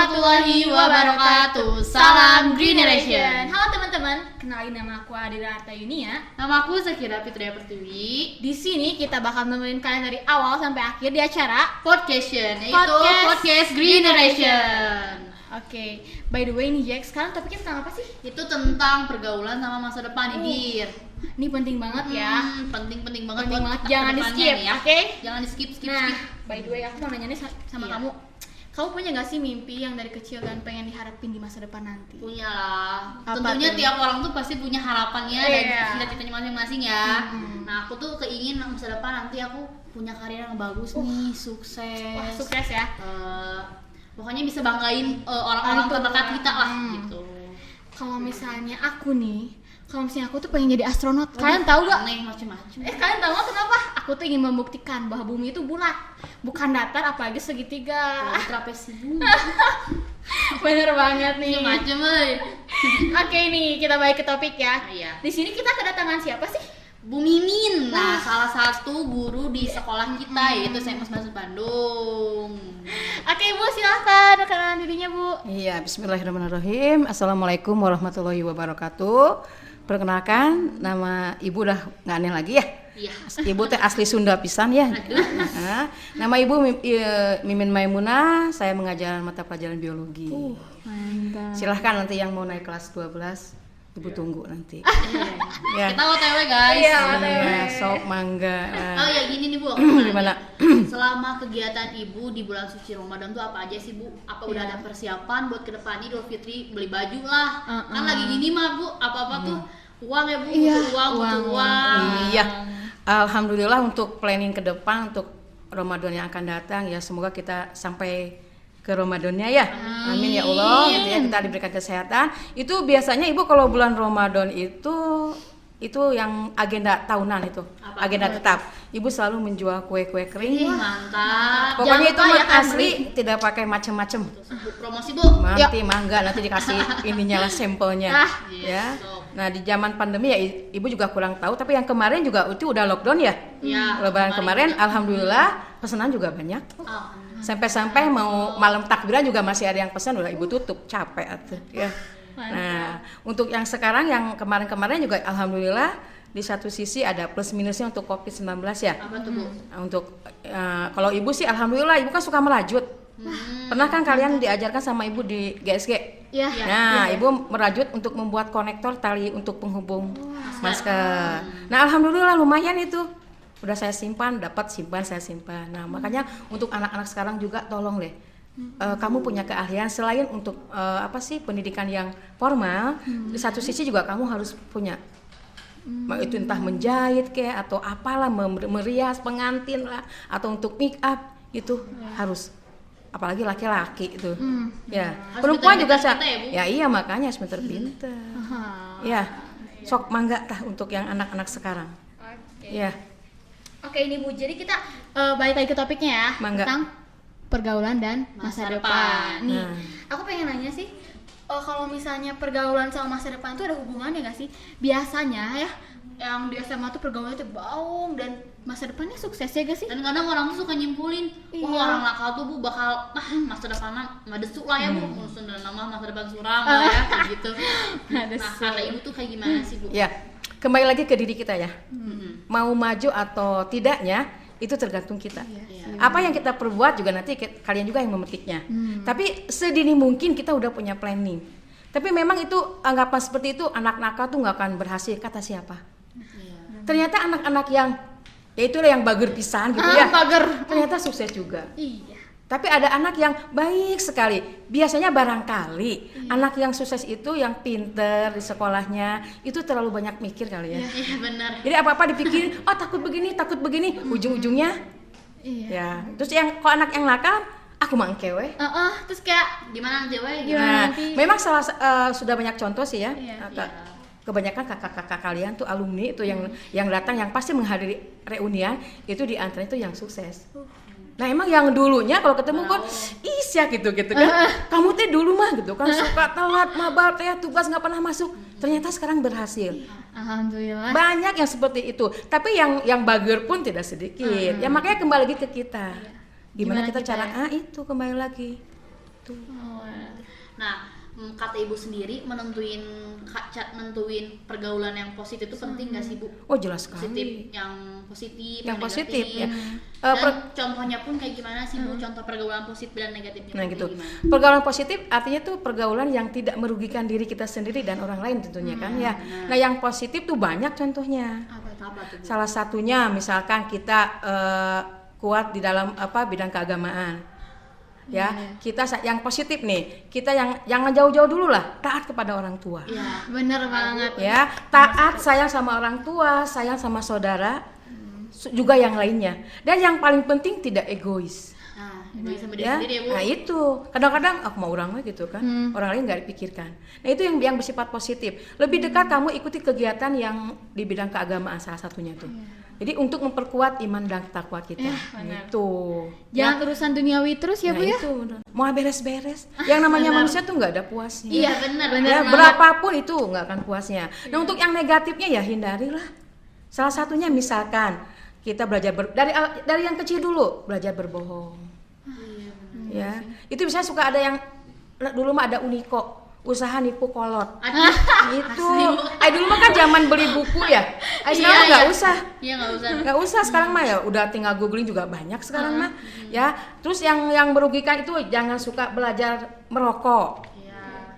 warahmatullahi wabarakatuh. Salam Greeneration. Halo teman-teman, kenalin nama aku Adira Artayunia. Nama aku Zakira Fitria Pertiwi. Di sini kita bakal nemenin kalian dari awal sampai akhir di acara Podcast, yaitu Podcast Greeneration. Oke, by the way nih Jack, sekarang topiknya tentang apa sih? Itu tentang pergaulan sama masa depan nih, Dir. Ini penting banget ya. Penting banget. Penting buat banget, jangan di kedepannya skip, nih ya. oke? Jangan di skip. Nah, by the way aku mau nanya nih sama Iya. kamu. Kamu punya gak sih mimpi yang dari kecil dan pengen diharapin di masa depan nanti? Punya lah. Apa Tentunya tuh? tiap orang tuh pasti punya harapannya Iya. dan cita-citanya masing-masing ya. Hmm. Nah, aku tuh keingin masa depan nanti aku punya karir yang bagus nih, sukses. Wah, sukses ya. Pokoknya bisa banggain orang-orang Itu. terdekat kita lah gitu. Kalau misalnya aku nih, kalau misalnya aku tuh pengen jadi astronot. Kalian tahu gak? Aneh macem-macem. Kalian tahu gak kenapa? Aku tuh ingin membuktikan bahwa bumi itu bulat, bukan datar apalagi segitiga. Trapesium. Bener banget nih. Macem-macem euy. Oke nih, kita balik ke topik ya. Iya. Di sini kita kedatangan siapa sih? Bu Mimin. Nah, salah satu guru di sekolah kita yaitu SMA Masuk Bandung. Oke Ibu, silahkan perkenalan dirinya Bu. Iya, bismillahirrahmanirrahim. Assalamualaikum warahmatullahi wabarakatuh. Perkenalkan, nama Ibu udah nggak aneh lagi ya. Iya. Ibu teh asli Sunda pisan ya. Nah, nama Ibu Mimin Maimunah, saya mengajar mata pelajaran biologi. Mantap. Silahkan nanti yang mau naik kelas 12, Ibu tunggu nanti. Ya. Kita OTW guys. Iya, Iya, sok mangga. Oh ya gini nih Bu, aku mau Gimana? nanya. Selama kegiatan Ibu di bulan suci Ramadan tuh apa aja sih Bu? Apa udah Iya. ada persiapan buat kedepannya Idul Fitri, beli baju lah? Kan lagi gini mah Bu, apa-apa tuh uang ya Bu, Iya, butuh uang. Iya. Alhamdulillah untuk planning ke depan untuk Ramadan yang akan datang ya, semoga kita sampai ke Ramadannya ya. Amin ya Allah. Gitu ya, kita diberikan kesehatan. Itu biasanya Ibu kalau bulan Ramadan itu yang agenda tahunan itu. Apa? Agenda tetap. Ibu selalu menjual kue-kue kering. Ih, mantap. Pokoknya itu Jangan lupa mah kan, asli, tidak pakai macem-macem. Bu, promosi Bu. Nanti mangga, nanti dikasih ininya lah sampelnya. Ya. Sok. Nah di zaman pandemi ya Ibu juga kurang tahu, tapi yang kemarin juga itu udah lockdown ya. Ya, Lebaran kemarin alhamdulillah pesanan juga banyak. Sampai-sampai mau malam takbiran juga masih ada yang pesan, udah Ibu tutup, capek atuh ya. Nah, untuk yang sekarang yang kemarin-kemarin juga alhamdulillah di satu sisi ada plus minusnya untuk Covid-19 ya. Apa tuh Bu? Nah, untuk kalau Ibu sih alhamdulillah Ibu kan suka merajut. Pernah kan kalian diajarkan sama Ibu di GSG? Iya. Nah, Ibu merajut untuk membuat konektor tali untuk penghubung masker. Nah, alhamdulillah lumayan itu. Udah saya simpan, saya simpan. Nah, makanya untuk anak-anak sekarang juga tolong deh. Kamu punya keahlian selain untuk pendidikan yang formal, di satu sisi juga kamu harus punya itu entah menjahit kayak atau apalah, merias pengantin lah atau untuk make up itu harus, apalagi laki-laki itu ya. Perempuan juga pinter-pinter kita ya, Bu? ya iya, makanya harus pinter-pinter ya. Sok mangga tah untuk yang anak-anak sekarang. Ya. Oke ini Bu, jadi kita balik lagi ke topiknya ya. Mangga. Tentang pergaulan dan masa Masa depan. depan. Nih, aku pengen nanya sih, kalau misalnya pergaulan sama masa depan itu ada hubungannya nggak sih? Biasanya ya, yang di SMA tuh pergaulannya tuh baung dan masa depannya sukses ya gak sih? Dan kadang orang tuh suka nyimpulin, wah Iya. orang nakal tuh Bu bakal masa depannya madesuk lah ya Bu, musuh dan nama masa depan suram lah ya kayak gitu. Nah, Madesuk. kata Ibu tuh kayak gimana sih Bu? Ya, kembali lagi ke diri kita ya. Mau maju atau tidaknya itu tergantung kita. Apa yang kita perbuat juga nanti kalian juga yang memetiknya. Tapi sedini mungkin kita udah punya planning. Tapi memang itu anggapan seperti itu anak nakal tuh nggak akan berhasil, kata siapa? Ternyata anak-anak yang itu yang bager pisan gitu ya. Bager. Ternyata sukses juga. Iya. Tapi ada anak yang baik sekali. Biasanya barangkali anak yang sukses itu yang pinter di sekolahnya itu terlalu banyak mikir kali ya. Iya benar. Jadi apa-apa dipikirin, oh takut begini, ujung-ujungnya Iya. ya. Terus yang kalau anak yang nakal, aku mangkewe. Terus kayak Gimana cewek? Gimana Nah, nanti? memang sudah banyak contoh sih ya. Iya. Kebanyakan kakak-kakak kalian tuh alumni itu yang datang yang pasti menghadiri reunian itu di antara itu yang sukses. Nah emang yang dulunya kalau ketemu kan isya gitu kan. Kamu teh dulu mah gitu kan suka telat, mabar, teh tugas nggak pernah masuk. Ternyata sekarang berhasil. alhamdulillah. Banyak yang seperti itu. Tapi yang bager pun tidak sedikit. Ya makanya kembali lagi ke kita. Gimana kita cara itu kembali lagi. gitu. Nah, kata ibu sendiri nentuin pergaulan yang positif itu penting nggak sih Bu? Oh jelas sekali. Positif, yang positif, Yang positif ya. Dan contohnya pun kayak gimana sih Bu? Contoh pergaulan positif dan negatifnya Nah kayak gitu. gimana? Pergaulan positif artinya tuh pergaulan yang tidak merugikan diri kita sendiri dan orang lain tentunya kan ya. Nah yang positif tuh banyak contohnya. Apa tuh Bu? Salah satunya misalkan kita kuat di dalam bidang keagamaan. Ya, kita yang positif nih, kita yang jangan jauh-jauh dulu lah, taat kepada orang tua. Iya, Bener banget. Ya, taat, sayang sama orang tua, sayang sama saudara, juga yang lainnya. Dan yang paling penting tidak egois. Nah, egois sama diri Ya, sendiri ya Bu. nah itu kadang-kadang aku mau orang mah gitu kan, orang lain nggak dipikirkan. Nah itu yang bersifat positif. Lebih dekat kamu ikuti kegiatan yang di bidang keagamaan salah satunya tuh. Jadi untuk memperkuat iman dan takwa kita. Gitu. Jangan urusan duniawi terus ya Nah, Bu ya. itu mau beres-beres. Yang namanya manusia tuh nggak ada puasnya. Iya benar. Ya, berapapun itu nggak akan puasnya. Nah untuk yang negatifnya ya hindarilah. Salah satunya misalkan kita belajar dari yang kecil dulu belajar berbohong. Ya itu biasanya suka ada yang dulu mah ada Uniko, usaha nipu kolot. Itu dulu mah kan zaman beli buku ya. Sekarang nggak usah. Iya nggak usah. Nggak usah sekarang mah ya udah tinggal googling juga banyak sekarang mah ya. Terus yang merugikan itu jangan suka belajar merokok.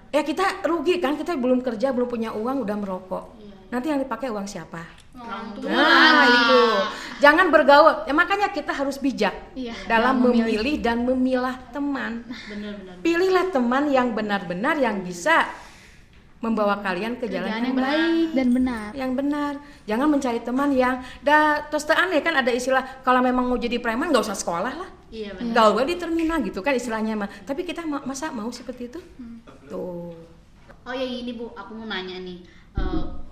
Ya kita rugi kan, kita belum kerja, belum punya uang udah merokok. Nanti yang dipakai uang siapa? Orang tua. Nah itu jangan bergaul ya, makanya kita harus bijak dalam memilih dan memilah teman. Benar-benar. Pilihlah teman yang benar-benar yang bisa membawa kalian ke jalan yang Baik dan benar. yang benar. Jangan mencari teman yang terus aneh kan ada istilah kalau memang mau jadi preman nggak usah sekolah lah. Iya benar. Gaul di terminal gitu kan istilahnya mah. Tapi kita masa mau seperti itu? Tuh. Oh ya ini Bu, aku mau nanya nih.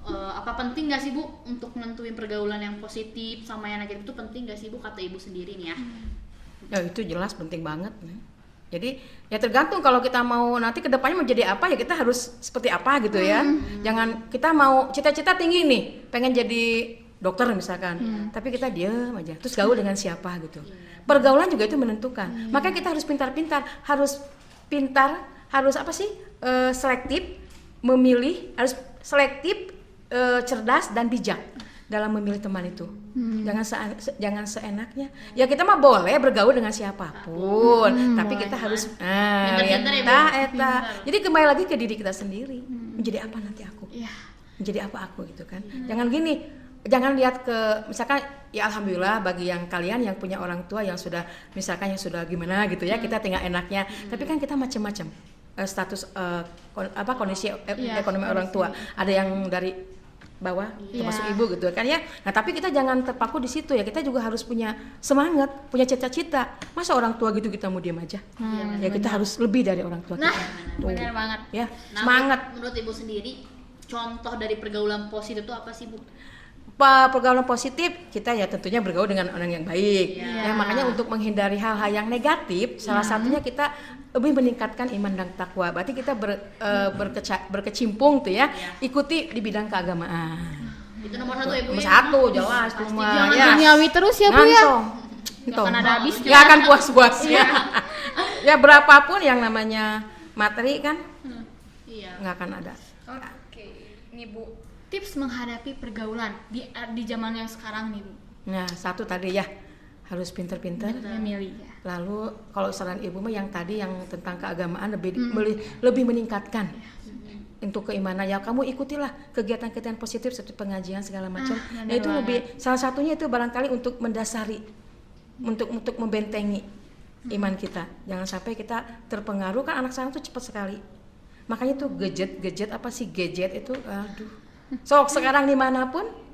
Apa penting nggak sih Bu untuk nentuin pergaulan yang positif sama yang negatif itu penting nggak sih Bu kata ibu sendiri nih ya? Ya itu jelas penting banget. Jadi ya tergantung kalau kita mau nanti kedepannya mau jadi apa ya kita harus seperti apa gitu ya. Jangan kita mau cita-cita tinggi nih, pengen jadi dokter misalkan, tapi kita diam aja. Terus gaul dengan siapa gitu. Pergaulan juga itu menentukan. Makanya kita harus pintar-pintar, harus selektif, memilih, harus selektif, cerdas dan bijak dalam memilih teman itu. Jangan seenaknya. Ya kita mah boleh bergaul dengan siapapun, tapi kita harus Pintar-pintar ya, Bu. Jadi kembali lagi ke diri kita sendiri. Menjadi apa nanti aku? Menjadi apa aku gitu kan. Jangan gini, jangan lihat ke misalkan ya alhamdulillah bagi yang kalian yang punya orang tua yang sudah misalkan yang sudah gimana gitu ya, kita tinggal enaknya. Tapi kan kita macam-macam status kondisi ekonomi orang tua. Ada yang dari bawah termasuk ibu gitu kan ya. Nah tapi kita jangan terpaku di situ ya, kita juga harus punya semangat, punya cita-cita. Masa orang tua gitu kita mau diam aja? Ya kita harus lebih dari orang tua kita. Benar banget. Ya Nah, semangat. menurut ibu sendiri contoh dari pergaulan positif itu apa sih Bu? Pergaulan positif kita ya tentunya bergaul dengan orang yang baik. Ya makanya untuk menghindari hal-hal yang negatif, salah satunya kita lebih meningkatkan iman dan takwa. Berarti kita berkecimpung tuh ya, ikuti di bidang keagamaan. Itu nomor satu ya Bu. Nomor ya? satu jelas cuma Jangan ya. duniawi terus ya Bu ya. Nggak akan ada habisnya. Nggak akan puas-puasnya. Ya berapapun yang namanya materi kan Iya. nggak akan ada. Oke, ini Bu, tips menghadapi pergaulan di zaman yang sekarang nih Bu. Nah satu tadi ya harus pinter-pinter. Memilih ya. Lalu kalau saran ibu mah yang tadi yang tentang keagamaan lebih meningkatkan untuk keimanan ya, kamu ikutilah kegiatan-kegiatan positif seperti pengajian segala macam. Nah itu lebih salah satunya itu barangkali untuk mendasari, untuk membentengi iman kita. Jangan sampai kita terpengaruh, kan anak sekarang tuh cepat sekali. Makanya tuh gadget itu aduh. Sok sekarang dimanapun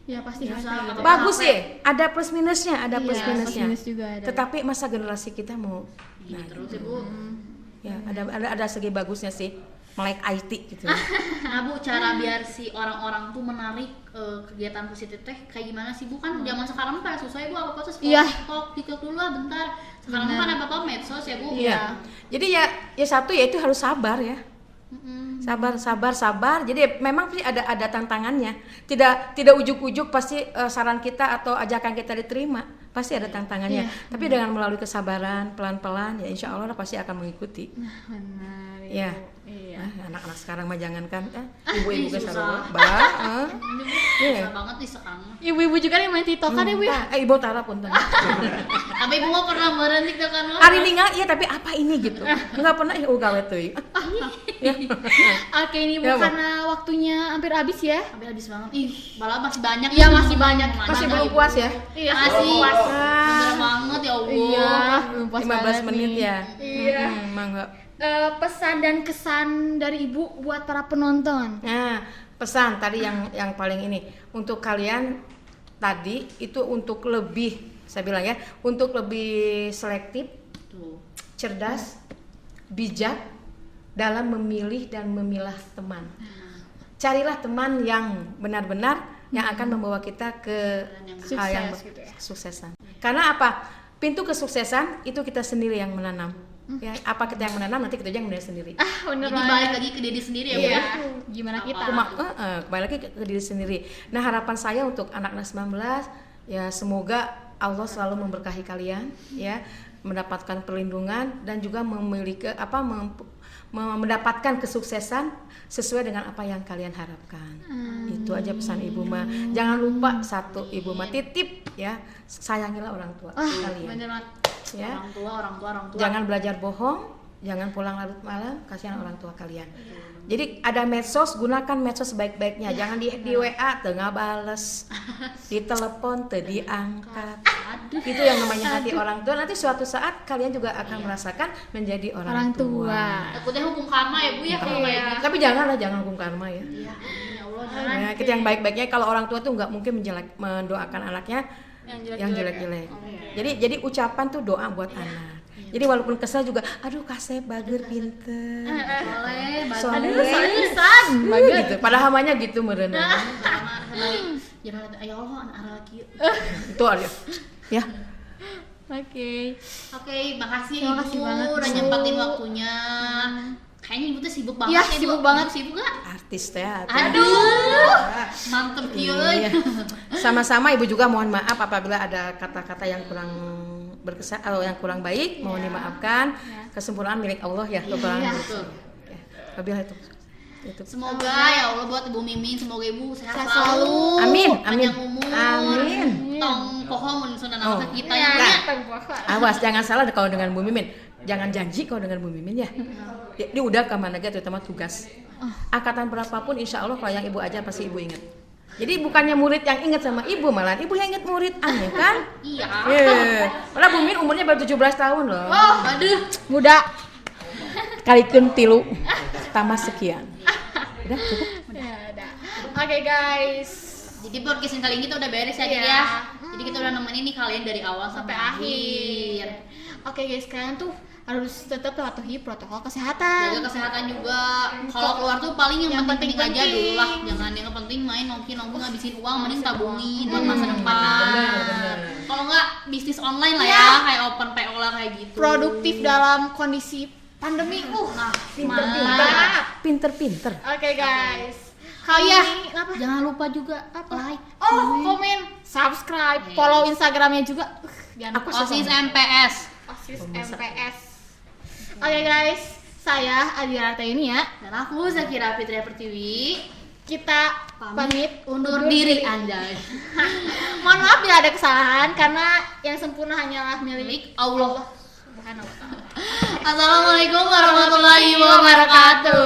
Ya pasti harus gitu. bagus ya, ada plus minusnya, ada plus minusnya. Plus minus juga ada. Tetapi masa generasi kita mau Terus ya Bu. ya ada segi bagusnya sih, melek IT gitu. Nah Bu, cara biar si orang-orang tuh menarik kegiatan positif teh kayak gimana sih Bu? Kan zaman sekarang pada susah ya Bu, apa-apa tuh TikTok dulu lah bentar. Sekarang kan apa-apa medsos ya Bu. Iya. Jadi ya satu ya itu harus sabar ya. Sabar. Jadi memang sih ada tantangannya. Tidak ujuk-ujuk pasti saran kita atau ajakan kita diterima. pasti ada tantangannya. Tapi dengan melalui kesabaran, pelan-pelan, ya insya Allah pasti akan mengikuti. Benar. Ya. Iya. Nah, anak-anak sekarang mah jangankan ibu-ibu ke susah. Sarua. Susah banget nih sekarang. Ibu-ibu juga yang main TikTok kan ya Bu ya? Ibu Tara pun Tapi ibu mau pernah berhenti kan lo? hari ini nggak, iya tapi apa ini gitu. Nggak pernah ya gawe teuing. Ya. Oke, ini Bu Ya, Bu. karena waktunya hampir habis ya. Hampir habis banget. Ih, malah masih banyak. Iya, nih, masih teman-teman banyak. mau Masih nanya belum ibu. puas ya? Iya, Masih. puas. Bener banget ya Allah. Iya, belum puas 15 banget menit nih. ya. Iya. Mangga. Pesan dan kesan dari Ibu buat para penonton. Nah, pesan tadi yang paling ini untuk kalian tadi itu untuk lebih, saya bilang ya, untuk lebih selektif, Tuh. cerdas, bijak dalam memilih dan memilah teman. Carilah teman yang benar-benar yang akan membawa kita ke hal yang Sukses gitu ya. kesuksesan. Karena apa? Pintu kesuksesan itu kita sendiri yang menanam. Ya, apa kita yang menanam, nanti kita yang menanam sendiri. Bener Jadi banget. balik lagi ke diri sendiri ya, Bu Iya. ya. Gimana kita? Kembali lagi ke diri sendiri. Nah, harapan saya untuk anak-anak 19 ya semoga Allah selalu memberkahi kalian ya, mendapatkan perlindungan dan juga memiliki mendapatkan kesuksesan sesuai dengan apa yang kalian harapkan. Itu aja pesan Ibu mah. Jangan lupa satu, Ibu mah titip ya, sayangilah orang tua kalian. Bener banget. Ya. Orang tua. Jangan belajar bohong, jangan pulang larut malam, kasihan orang tua kalian. Jadi ada medsos, gunakan medsos sebaik-baiknya. Jangan di WA tengah bales, di telepon teu diangkat. Itu yang namanya hati orang tua. Nanti suatu saat kalian juga akan merasakan menjadi orang tua. Takutnya hukum karma ya, Bu ya kalau kayak gitu. Tapi janganlah, jangan hukum karma ya. Iya, ya Allah, jangan. Ya, kita yang baik-baiknya. Kalau orang tua tuh nggak mungkin mendoakan anaknya yang jelek-jelek. Jadi ucapan tuh doa buat anak. Jadi walaupun kesel juga, aduh kasep bager pinter. Boleh, Soalnya Seriusan. gitu. Padahal hamanya gitu merenang. Jangan ya Allah anak laki. Itu aja. Ya. Oke. Oke, makasih Terima Ibu kasih banget, udah Bu. nyempatin waktunya. Kayaknya Ibu tuh sibuk banget Iya, ya, Bu. sibuk banget. Sibuk gak? Artis teh. Aduh, mantep kieu Iya. Sama-sama Ibu juga mohon maaf apabila ada kata-kata yang kurang berkesan atau yang kurang baik, mohon dimaafkan. Kesempurnaan milik Allah ya, kekurangan. betul. Ya. Wabillahi taufiq. Itu. Semoga ya Allah buat Ibu Mimin, semoga Ibu sehat Sehat selalu. selalu. Amin, Panjang amin. umur. Amin. Tong poho mun sundan Oh. anak kita Iya, ya. Awas jangan salah kalau dengan Bu Mimin. Jangan janji kalau dengan Bu Mimin ya. Dia udah ke mana terutama tugas. Angkatan berapapun insya Allah kalau yang Ibu ajar pasti Ibu ingat. Jadi bukannya murid yang ingat sama Ibu, malah Ibu yang ingat murid, aneh kan? Iya. Padahal Bu Mimin umurnya baru 17 tahun loh. Oh, aduh. Muda. Kalikeun 3 tambah sekian. Udah cukup. Ya udah. Oke guys. Jadi podcast kali ini kita udah beres ya, Iya. Dik ya. Jadi kita udah nemenin nih kalian dari awal sampai akhir. Oke guys, kalian tuh harus tetap patuhi protokol Jaga kesehatan. kesehatan juga. Kalau keluar tuh paling yang penting aja penting-penting. dulu lah. Jangan yang penting main nongki-nongki ngabisin uang, mending tabungin buat masa depan. benar. Kalau nggak bisnis online lah Iya. ya, kayak open PO lah kayak gitu. Produktif dalam kondisi pandemi. Nah, Mantap. Pinter-pinter. Oke guys. Oh iya, Apa? jangan lupa juga like. Komen, subscribe, follow Instagramnya juga. Jangan Aku lupa. OSIS MPS. OSIS MPS. Oke guys, saya Adira ini ya. Dan aku Zakira Fitria Pertiwi. Kita pamit Undur diri anjay. Mohon maaf bila ada kesalahan karena yang sempurna hanyalah milik Milik Allah. Subhanahu wa ta'ala. Assalamualaikum warahmatullahi wabarakatuh.